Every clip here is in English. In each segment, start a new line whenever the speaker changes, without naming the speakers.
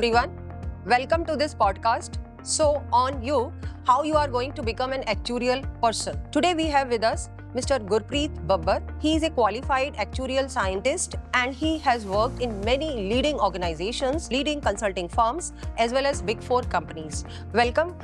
everyone. Welcome to this podcast. So, on you, how you are going to become an actuarial person. Today we have with us Mr. Gurpreet Babbar. He is a qualified actuarial scientist and he has worked in many leading organizations, leading consulting firms, as well as big four companies. Welcome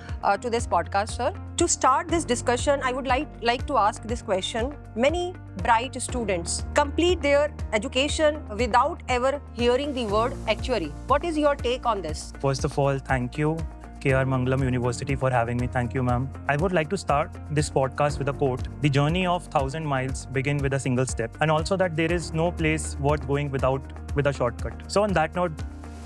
to this podcast, sir. To start this discussion, I would like to ask this question. Many bright students complete their education without ever hearing the word actuary. What is your take on this?
First of all, thank you, Mangalam University, for having me. Thank you, ma'am. I would like to start this podcast with a quote. The journey of 1,000 miles begin with a single step. And also that there is no place worth going with a shortcut. So on that note,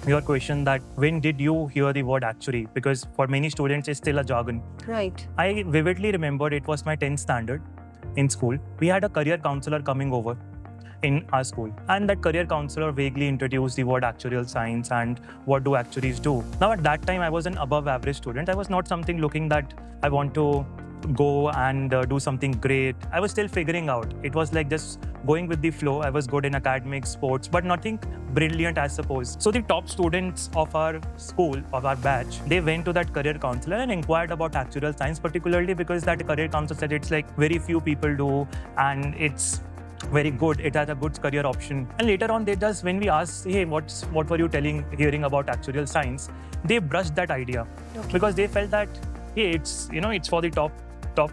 your question that when did you hear the word actuary? Because for many students, it's still a jargon.
Right.
I vividly remember it was my 10th standard in school. We had a career counselor coming over in our school, and that career counselor vaguely introduced the word actuarial science and what do actuaries do. Now at that time I was an above average student. I was not something looking that I want to go and do something great. I was still figuring out. It was like just going with the flow. I was good in academics, sports, but nothing brilliant, I suppose. So the top students of our school, of our batch, they went to that career counselor and inquired about actuarial science, particularly because that career counselor said it's like very few people do and it's very good. It has a good career option. And later on, when we asked, hey, what were you hearing about actuarial science? They brushed that idea because they felt that, hey, it's for the top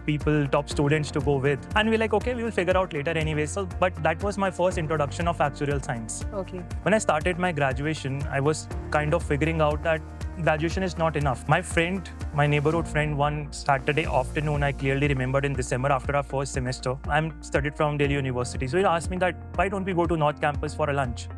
people, top students to go with. And we're like, okay, we will figure out later anyway. So, but that was my first introduction of actuarial science.
Okay.
When I started my graduation, I was kind of figuring out that graduation is not enough. My neighborhood friend, one Saturday afternoon, I clearly remembered in December after our first semester, I'm studied from Delhi University. So he asked me that, why don't we go to North Campus for a lunch?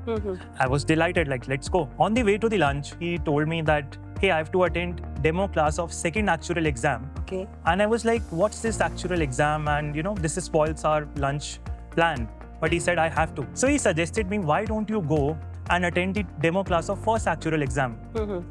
I was delighted, like, let's go. On the way to the lunch, he told me that, hey, I have to attend demo class of second actuarial exam.
Okay.
And I was like, what's this actuarial exam? And this spoils our lunch plan. But he said, I have to. So he suggested me, why don't you go and attend the demo class of first actuarial exam.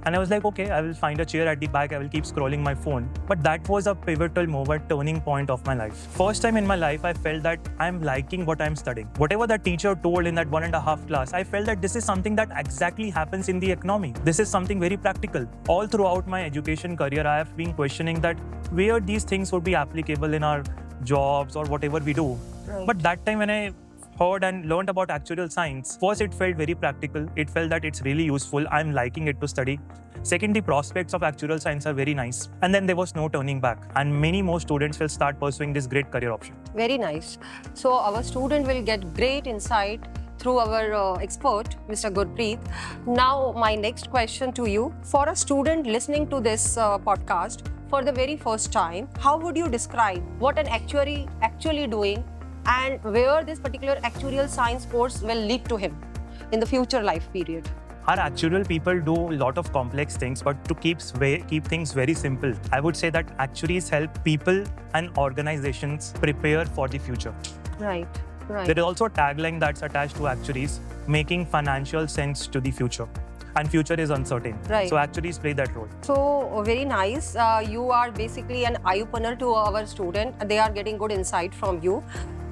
And I was like, okay, I will find a chair at the back. I will keep scrolling my phone. But that was a pivotal moment, turning point of my life. First time in my life, I felt that I'm liking what I'm studying. Whatever the teacher told in that 1.5 class, I felt that this is something that exactly happens in the economy. This is something very practical. All throughout my education career, I have been questioning that where these things would be applicable in our jobs or whatever we do.
Right.
But that time when I heard and learned about actuarial science, first it felt very practical. It felt that it's really useful. I'm liking it to study. Second, the prospects of actuarial science are very nice. And then there was no turning back. And many more students will start pursuing this great career option.
Very nice. So our student will get great insight through our expert, Mr. Gurpreet. Now, my next question to you. For a student listening to this podcast for the very first time, how would you describe what an actuary actually doing and where this particular actuarial science course will lead to him in the future life period?
Our actuarial people do a lot of complex things, but to keep things very simple, I would say that actuaries help people and organizations prepare for the future.
Right.
There is also a tagline that's attached to actuaries, making financial sense to the future. And future is uncertain.
Right.
So actuaries play that role.
So very nice. You are basically an eye-opener to our student. They are getting good insight from you.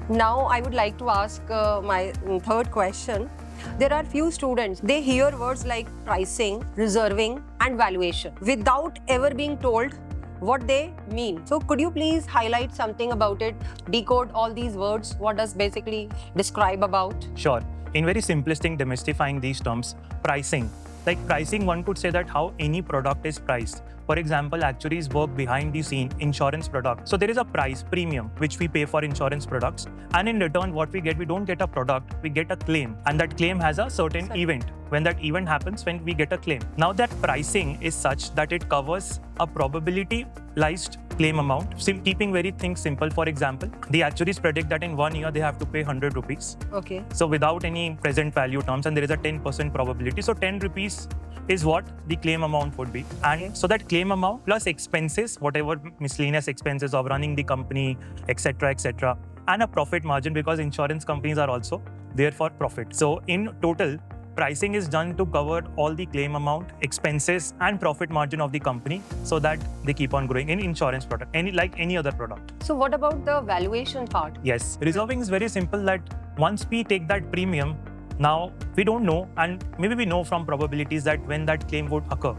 Now I would like to ask my third question. There are few students, they hear words like pricing, reserving and valuation without ever being told what they mean. So could you please highlight something about it, decode all these words, what does basically describe about?
Sure. In very simplistic demystifying these terms, pricing. Like pricing, one could say that how any product is priced. For example, actuaries work behind the scene insurance product. So there is a price premium which we pay for insurance products. And in return, what we get, we don't get a product, we get a claim. And that claim has a certain event. When that event happens, when we get a claim. Now that pricing is such that it covers a probability-ized claim amount. Keeping very things simple, for example, the actuaries predict that in 1 year they have to pay 100 rupees.
Okay.
So without any present value terms, and there is a 10% probability. So 10 rupees is what the claim amount would be. And so that claim amount plus expenses, whatever miscellaneous expenses of running the company, etc., and a profit margin, because insurance companies are also there for profit. So in total, pricing is done to cover all the claim amount, expenses, and profit margin of the company so that they keep on growing in insurance product, like any other product.
So what about the valuation part?
Yes, reserving is very simple that once we take that premium, Now, we don't know, and maybe we know from probabilities that when that claim would occur.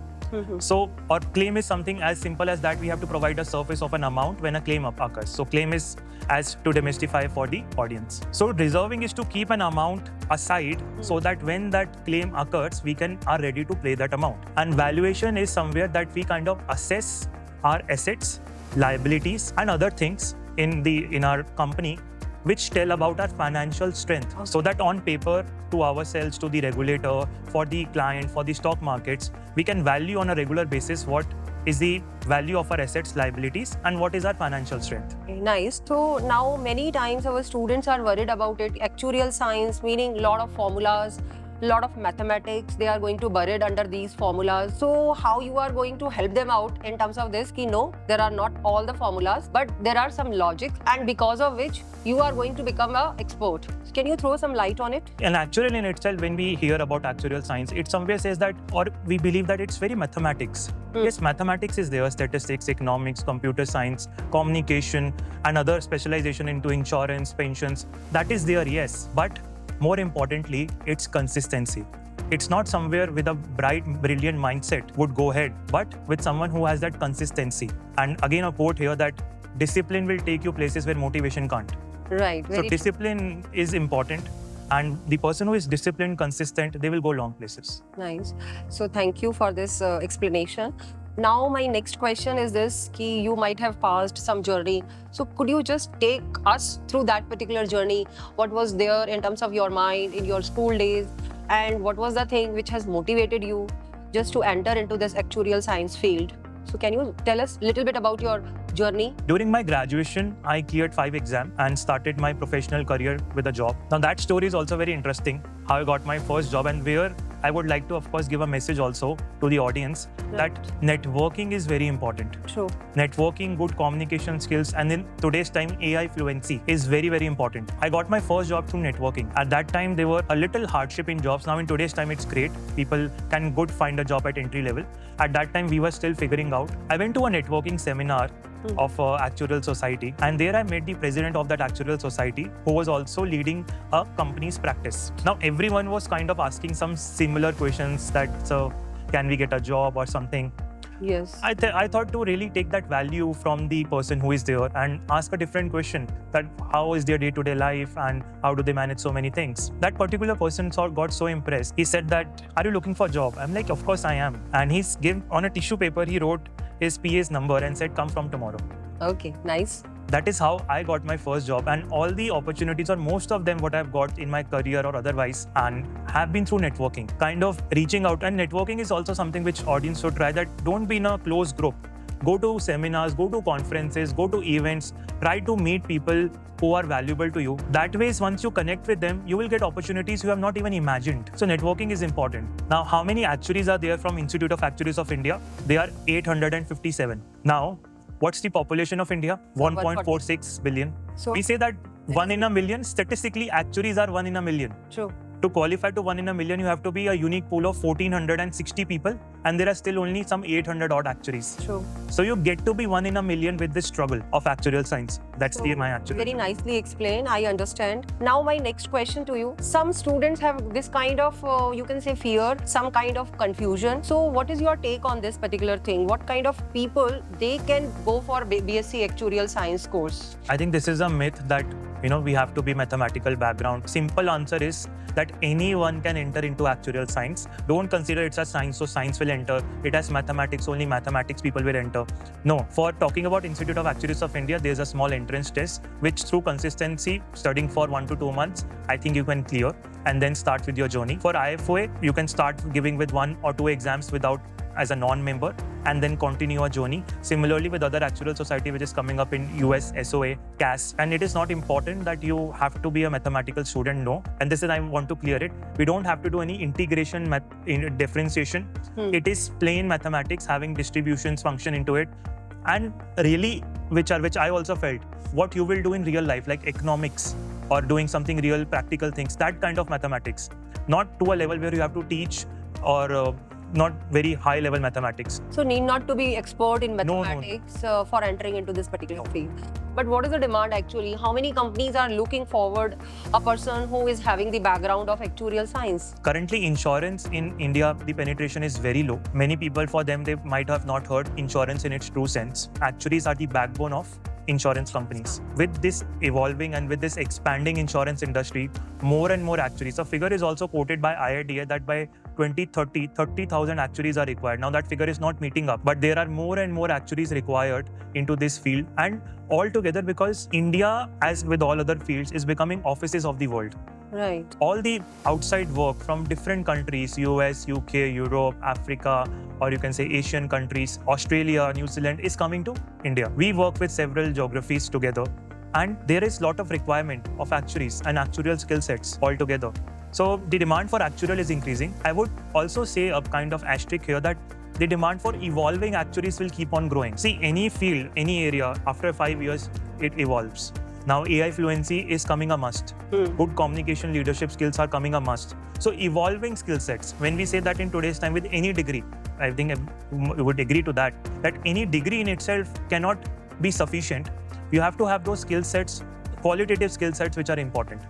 So, our claim is something as simple as that we have to provide a surface of an amount when a claim occurs. So, claim is as to demystify for the audience. So, reserving is to keep an amount aside so that when that claim occurs, we are ready to pay that amount. And valuation is somewhere that we kind of assess our assets, liabilities, and other things in our company which tell about our financial strength. So that on paper, to ourselves, to the regulator, for the client, for the stock markets, we can value on a regular basis what is the value of our assets, liabilities, and what is our financial strength.
Nice. So now many times our students are worried about it. Actuarial science, meaning lot of formulas, lot of mathematics, they are going to buried under these formulas. So how you are going to help them out in terms of this? Ki no, there are not all the formulas, but there are some logic, and because of which you are going to become an expert. Can you throw some light on it?
And actuarial in itself, when we hear about actuarial science, it somewhere says that, or we believe that it's very mathematics. Yes, mathematics is there, statistics, economics, computer science, communication, and other specialization into insurance, pensions. That is there, yes. But more importantly, it's consistency. It's not somewhere with a bright, brilliant mindset would go ahead, but with someone who has that consistency. And again, a quote here that discipline will take you places where motivation can't.
Right.
So discipline is important. And the person who is disciplined, consistent, they will go long places.
Nice. So thank you for this explanation. Now my next question is this, ki you might have passed some journey. So could you just take us through that particular journey? What was there in terms of your mind in your school days? And what was the thing which has motivated you just to enter into this actuarial science field? So can you tell us a little bit about your journey?
During my graduation, I cleared 5 exams and started my professional career with a job. Now that story is also very interesting, how I got my first job, and where I would like to, of course, give a message also to the audience that networking is very important.
True.
Networking, good communication skills, and in today's time, AI fluency is very, very important. I got my first job through networking. At that time, there were a little hardship in jobs. Now in today's time, it's great. People can find a job at entry level. At that time, we were still figuring out. I went to a networking seminar of Actuarial Society, and there I met the president of that Actuarial Society, who was also leading a company's practice. Now everyone was kind of asking some similar questions that, so can we get a job or something?
Yes.
I thought to really take that value from the person who is there and ask a different question, that how is their day-to-day life and how do they manage so many things. That particular person got so impressed. He said that, are you looking for a job? I'm like, of course I am. And he's given on a tissue paper, he wrote his PA's number and said, come from tomorrow.
Okay, nice.
That is how I got my first job, and all the opportunities, or most of them what I've got in my career or otherwise, and have been through networking, kind of reaching out. And networking is also something which audience should try, that don't be in a closed group. Go to seminars, go to conferences, go to events, try to meet people who are valuable to you. That way, once you connect with them, you will get opportunities you have not even imagined. So networking is important. Now, how many actuaries are there from Institute of Actuaries of India? They are 857. Now, what's the population of India? 1.46 billion. So we say that 1 in a million, statistically, actuaries are 1 in a million.
True.
To qualify to 1 in a million, you have to be a unique pool of 1,460 people, and there are still only some 800 odd actuaries.
True.
So you get to be 1 in a million with this struggle of actuarial science. That's my actuarial.
Very nicely explained. I understand. Now my next question to you. Some students have this kind of, you can say, fear, some kind of confusion. So what is your take on this particular thing? What kind of people they can go for BSc Actuarial Science course?
I think this is a myth that we have to be mathematical background. Simple answer is that anyone can enter into actuarial science. Don't consider it's a science, so science will enter. It has mathematics, only mathematics people will enter. No, for talking about Institute of Actuaries of India, there's a small entrance test, which through consistency, studying for 1 to 2 months, I think you can clear and then start with your journey. For IFOA, you can start giving with 1 or 2 exams as a non-member, and then continue your journey. Similarly with other actuarial society which is coming up in US, SOA, CAS. And it is not important that you have to be a mathematical student, no. And this is, I want to clear it. We don't have to do any integration, differentiation. It is plain mathematics having distributions function into it. And really, which I also felt, what you will do in real life, like economics or doing something real practical things, that kind of mathematics. Not to a level where you have to teach or not very high level mathematics.
So need not to be expert in mathematics for entering into this particular field. But what is the demand actually? How many companies are looking forward a person who is having the background of actuarial science?
Currently, insurance in India, the penetration is very low. Many people, for them, they might have not heard insurance in its true sense. Actuaries are the backbone of insurance companies. With this evolving and with this expanding insurance industry, more and more actuaries. A figure is also quoted by IITA that by 2030, 30,000 actuaries are required. Now that figure is not meeting up, but there are more and more actuaries required into this field, and all together because India, as with all other fields, is becoming offices of the world.
Right.
All the outside work from different countries, US, UK, Europe, Africa, or you can say Asian countries, Australia, New Zealand, is coming to India. We work with several geographies together, and there is a lot of requirement of actuaries and actuarial skill sets altogether. So the demand for actuarial is increasing. I would also say a kind of asterisk here that the demand for evolving actuaries will keep on growing. See, any field, any area, after 5 years, it evolves. Now AI fluency is coming a must. Good communication leadership skills are coming a must. So evolving skill sets, when we say that in today's time with any degree, I think I would agree to that any degree in itself cannot be sufficient. You have to have those skill sets, qualitative skill sets which are important.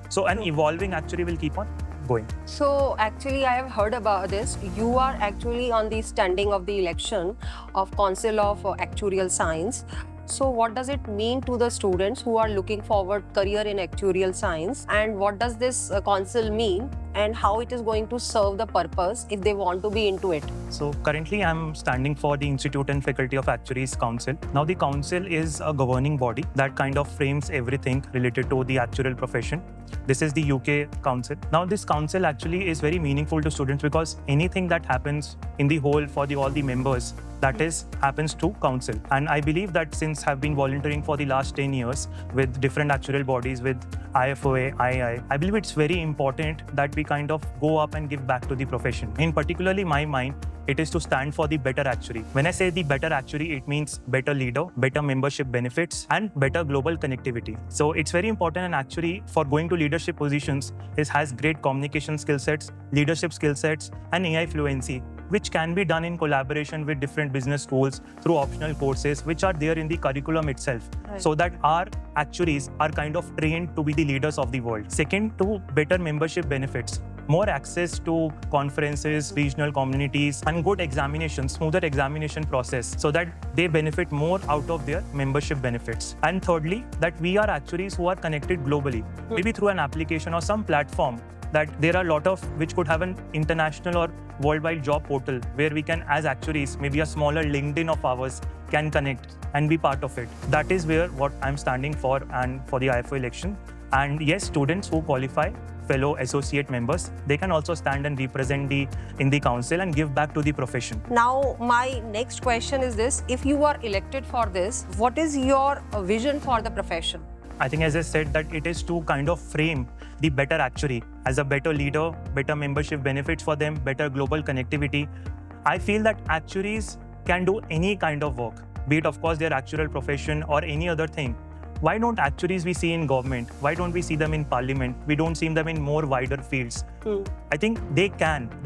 So an evolving actuary will keep on going.
So actually I have heard about this. You are actually on the standing of the election of Council of Actuarial Science. So what does it mean to the students who are looking forward career in actuarial science, and what does this council mean, and how it is going to serve the purpose if they want to be into it?
So currently I'm standing for the Institute and Faculty of Actuaries Council. Now the council is a governing body that kind of frames everything related to the actuarial profession. This is the UK council. Now this council actually is very meaningful to students because anything that happens in the whole for all the members, that is happens to council. And I believe that since I've been volunteering for the last 10 years with different actuarial bodies, with IFOA, II, I believe it's very important that we kind of go up and give back to the profession. In particularly my mind, it is to stand for the better actuary. When I say the better actuary, it means better leader, better membership benefits, and better global connectivity. So it's very important an actuary for going to leadership positions has great communication skill sets, leadership skill sets, and AI fluency, which can be done in collaboration with different business schools through optional courses which are there in the curriculum itself, so that our actuaries are kind of trained to be the leaders of the world. Second, to better membership benefits, more access to conferences, regional communities, and good examinations, smoother examination process, so that they benefit more out of their membership benefits. And thirdly, that we are actuaries who are connected globally, maybe through an application or some platform, that there are a lot of which could have an international or worldwide job portal where we can, as actuaries, maybe a smaller LinkedIn of ours, can connect and be part of it. That is where what I'm standing for and for the IFO election. And yes, students who qualify, fellow associate members, they can also stand and represent in the council and give back to the profession.
Now, my next question is this: if you are elected for this, what is your vision for the profession?
I think, as I said, that it is to kind of frame the better actuary as a better leader, better membership benefits for them, better global connectivity. I feel that actuaries can do any kind of work, be it of course their actuarial profession or any other thing. Why don't actuaries we see in government? Why don't we see them in parliament? We don't see them in more wider fields. I think they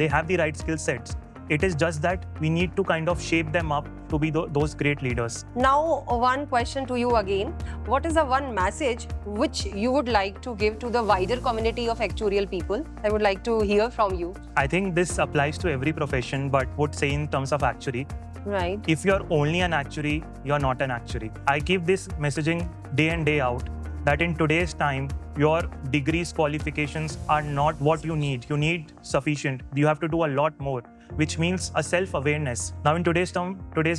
have the right skill sets. It is just that we need to kind of shape them up to be those great leaders.
Now, one question to you again. What is the one message which you would like to give to the wider community of actuarial people? I would like to hear from you.
I think this applies to every profession, but would say in terms of actuary.
Right.
If you're only an actuary, you're not an actuary. I keep this messaging day in, day out, that in today's time, your degrees, qualifications are not what you need. You need sufficient. You have to do a lot more, which means a self-awareness. Now in today's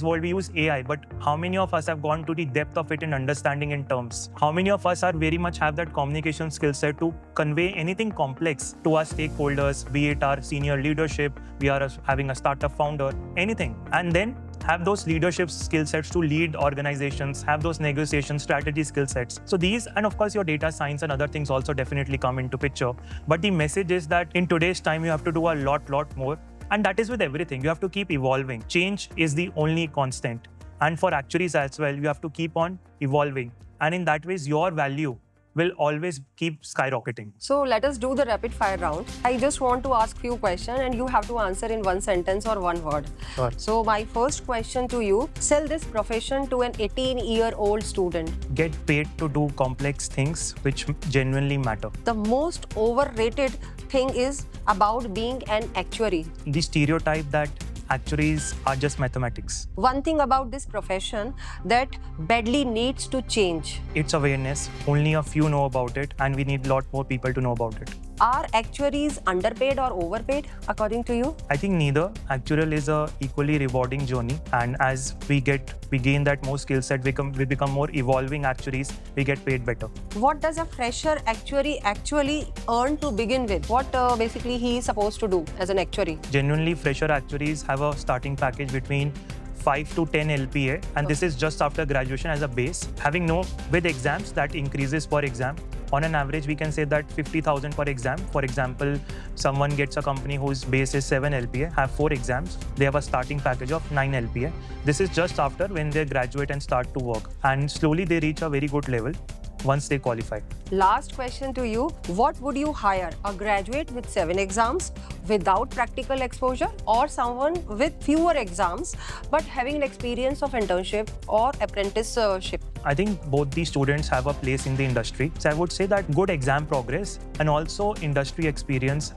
world, we use AI, but how many of us have gone to the depth of it in understanding in terms? How many of us are very much have that communication skill set to convey anything complex to our stakeholders, be it our senior leadership, we are having a startup founder, anything. And then have those leadership skill sets to lead organizations, have those negotiation strategy skill sets. So these, and of course your data science and other things also definitely come into picture. But the message is that in today's time, you have to do a lot more. And that is with everything. You have to keep evolving. Change is the only constant. And for actuaries as well, you have to keep on evolving. And in that ways, your value will always keep skyrocketing.
So let us do the rapid fire round. I just want to ask few questions and you have to answer in one sentence or one word.
Sure.
So my first question to you, sell this profession to an 18-year-old student.
Get paid to do complex things which genuinely matter.
The most overrated thing is about being an actuary.
The stereotype that actuaries are just mathematics.
One thing about this profession that badly needs to change.
It's awareness. Only a few know about it, and we need a lot more people to know about it.
Are actuaries underpaid or overpaid according to you?
I think neither. Actuarial is a equally rewarding journey, and as we gain that more skill set, we become more evolving actuaries. We get paid better.
What does a fresher actuary actually earn to begin with? What basically he is supposed to do as an actuary?
Genuinely, fresher actuaries have a starting package between 5 to 10 LPA, and this is just after graduation as a base. Having with exams, that increases per exam. On an average, we can say that 50,000 per exam. For example, someone gets a company whose base is 7 LPA, have 4 exams. They have a starting package of 9 LPA. This is just after when they graduate and start to work. And slowly they reach a very good level once they qualify.
Last question to you. What would you hire? A graduate with 7 exams without practical exposure or someone with fewer exams but having an experience of internship or apprenticeship?
I think both these students have a place in the industry. So I would say that good exam progress and also industry experience,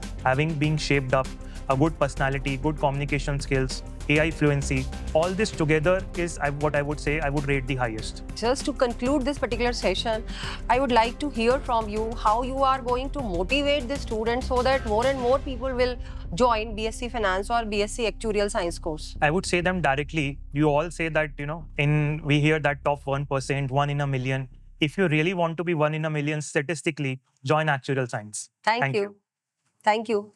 being shaped up, a good personality, good communication skills, AI fluency, all this together is what I would say I would rate the highest.
Just to conclude this particular session, I would like to hear from you how you are going to motivate the students so that more and more people will join BSc Finance or BSc Actuarial Science course.
I would say them directly. You all say that, we hear that top 1%, 1 in a million. If you really want to be 1 in a million statistically, join Actuarial Science.
Thank you. Thank you.